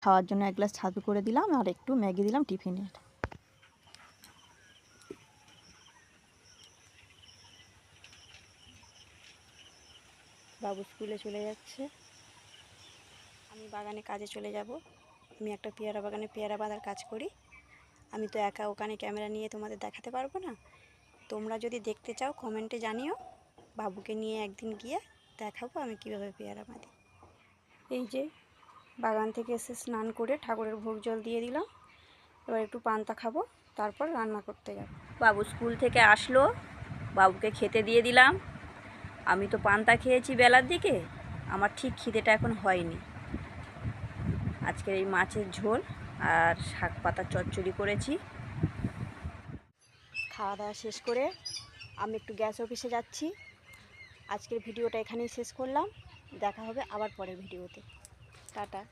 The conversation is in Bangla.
খাওয়ার জন্য এক গ্লাস ছাতু করে দিলাম আর একটু ম্যাগি দিলাম টিফিনে। বাবু স্কুলে চলে যাচ্ছে, আমি বাগানে কাজে চলে যাব। আমি একটা পেয়ারা বাগানে পেয়ারা বাঁধার কাজ করি। আমি তো একা ওখানে ক্যামেরা নিয়ে তোমাদের দেখাতে পারবো না। তোমরা যদি দেখতে চাও কমেন্টে জানিও, বাবুকে নিয়ে একদিন গিয়ে দেখাবো আমি কীভাবে পেয়ারা বাঁধি। এই যে বাগান থেকে এসে স্নান করে ঠাকুরের ভোগ জল দিয়ে দিলাম, এবার একটু পান্তা খাবো, তারপর রান্না করতে যাব। বাবু স্কুল থেকে আসলো, বাবুকে খেতে দিয়ে দিলাম। আমি তো পান্তা খেয়েছি বেলার দিকে, আমার ঠিক খিদেটা এখন হয়নি। আজকের এই মাছের ঝোল আর শাক পাতা চচ্চড়ি করেছি। খাওয়া দাওয়া শেষ করে আমি একটু গ্যাস অফিসে যাচ্ছি। আজকের ভিডিওটা এখানেই শেষ করলাম, দেখা হবে আবার পরের ভিডিওতে। টাটা।